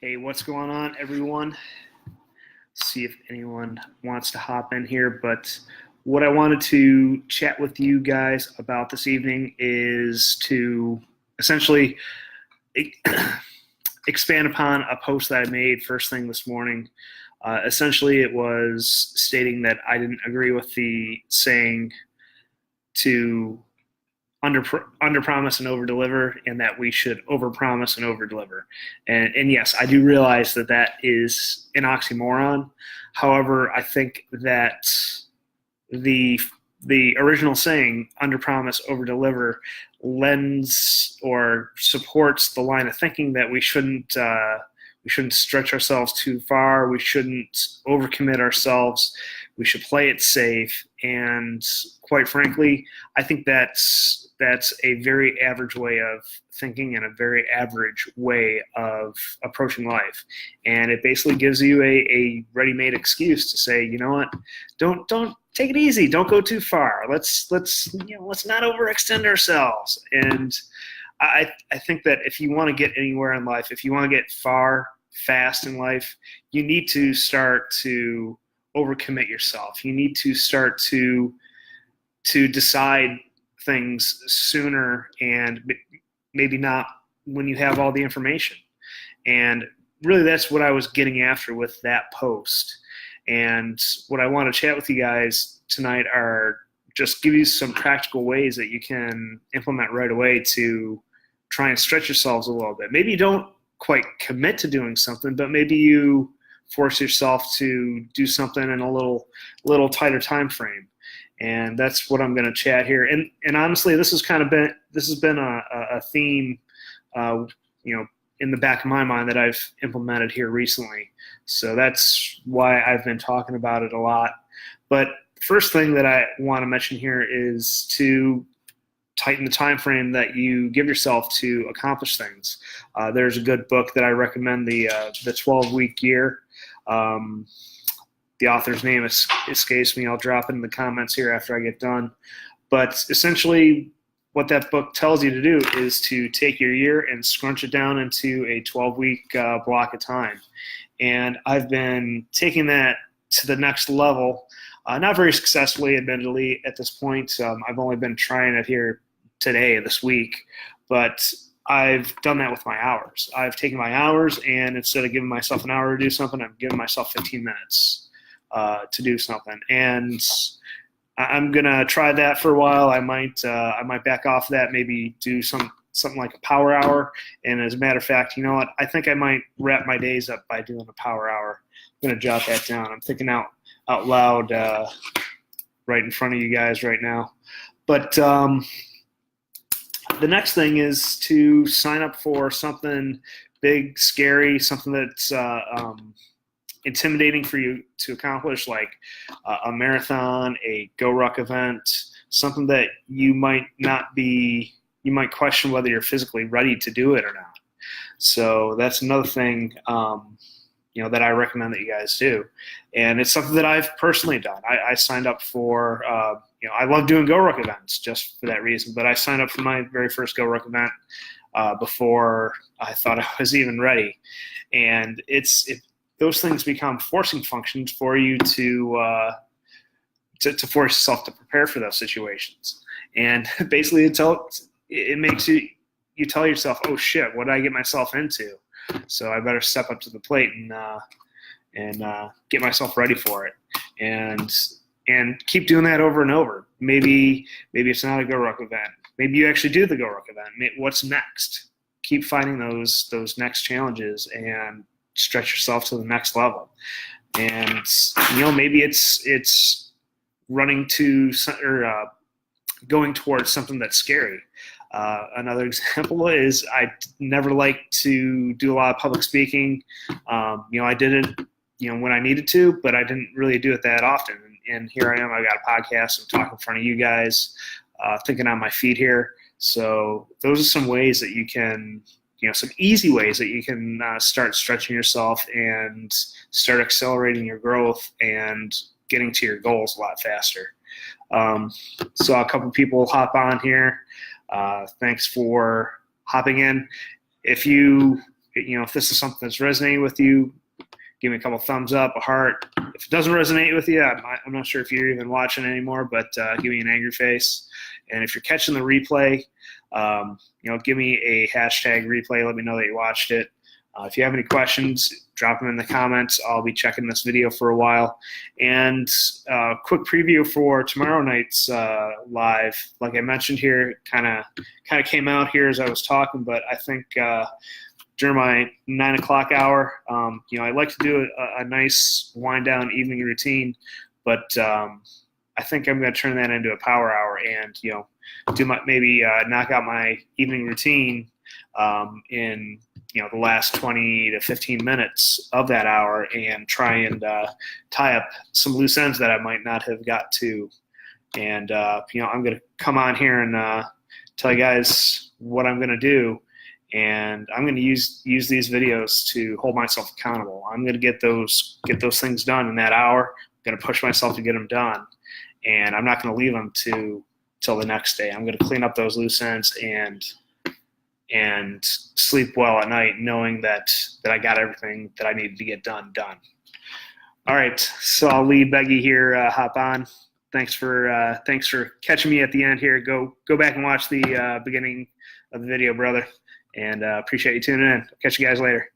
Hey, what's going on, everyone? See if anyone wants to hop in here. But what I wanted to chat with you guys about this evening is to essentially expand upon a post that I made first thing this morning. Essentially, it was stating that I didn't agree with the saying to under promise and over deliver, and that we should over promise and over deliver. And yes, I do realize that that is an oxymoron. However, I think that the the original saying under promise over deliver lends or supports the line of thinking that we shouldn't stretch ourselves too far. We shouldn't overcommit ourselves. We should play it safe. And quite frankly, I think that's a very average way of thinking and a very average way of approaching life. And it basically gives you a ready-made excuse to say, you know what, don't take it easy. Don't go too far. Let's not overextend ourselves. And I think that if you want to get anywhere in life, if you want to get far fast in life, you need to start to overcommit yourself. You need to start to decide things sooner, and maybe not when you have all the information. And really, that's what I was getting after with that post. And what I want to chat with you guys tonight are just give you some practical ways that you can implement right away to try and stretch yourselves a little bit. Maybe you don't quite commit to doing something, but maybe you force yourself to do something in a little tighter time frame. And that's what I'm going to chat here. And honestly, this has been a theme, in the back of my mind that I've implemented here recently. So that's why I've been talking about it a lot. But first thing that I want to mention here is to tighten the time frame that you give yourself to accomplish things. There's a good book that I recommend, the 12-week year. The author's name escapes me. I'll drop it in the comments here after I get done. But essentially, what that book tells you to do is to take your year and scrunch it down into a 12-week block of time. And I've been taking that to the next level, not very successfully, admittedly, at this point. I've only been trying it here this week, but I've done that with my hours. I've taken my hours, and instead of giving myself an hour to do something, I'm giving myself 15 minutes to do something. And I'm gonna try that for a while. I might back off that, maybe do something like a power hour. And as a matter of fact, you know what? I think I might wrap my days up by doing a power hour. I'm gonna jot that down. I'm thinking out loud right in front of you guys right now. But the next thing is to sign up for something big, scary, something that's intimidating for you to accomplish, like a marathon, a Go Ruck event, something that you might question whether you're physically ready to do it or not. So that's another thing, that I recommend that you guys do. And it's something that I've personally done. I signed up for, I love doing Go Ruck events just for that reason, but I signed up for my very first Go Ruck event before I thought I was even ready. And those things become forcing functions for you to force yourself to prepare for those situations. And basically, it makes you tell yourself, oh shit, what did I get myself into? So I better step up to the plate and get myself ready for it, and keep doing that over and over. Maybe it's not a Go Ruck event. Maybe you actually do the Go Ruck event. What's next? Keep finding those next challenges and stretch yourself to the next level. And maybe it's running to or going towards something that's scary. Another example is I never liked to do a lot of public speaking. I did it, when I needed to, but I didn't really do it that often. And here I am. I got a podcast. I'm talking in front of you guys, thinking on my feet here. So those are some ways that you can, some easy ways that you can start stretching yourself and start accelerating your growth and getting to your goals a lot faster. So a couple people hop on here. Thanks for hopping in. If you if this is something that's resonating with you, give me a couple thumbs up, a heart. If it doesn't resonate with you, I'm not sure if you're even watching anymore, but give me an angry face. And if you're catching the replay, give me a hashtag replay. Let me know that you watched it. If you have any questions, drop them in the comments. I'll be checking this video for a while. And quick preview for tomorrow night's live. Like I mentioned here, kind of came out here as I was talking, but I think during my 9 o'clock hour, I like to do a nice wind down evening routine, but I think I'm going to turn that into a power hour and do maybe knock out my evening routine in the last 20 to 15 minutes of that hour and try and tie up some loose ends that I might not have got to. And I'm going to come on here and tell you guys what I'm going to do. And I'm going to use these videos to hold myself accountable. I'm going to get those things done in that hour. I'm going to push myself to get them done, and I'm not going to leave them till the next day. I'm going to clean up those loose ends and sleep well at night, knowing that I got everything that I needed to get done. All right, so I'll leave Beggy here. Hop on. Thanks for catching me at the end here. Go back and watch the beginning of the video, brother. And appreciate you tuning in. Catch you guys later.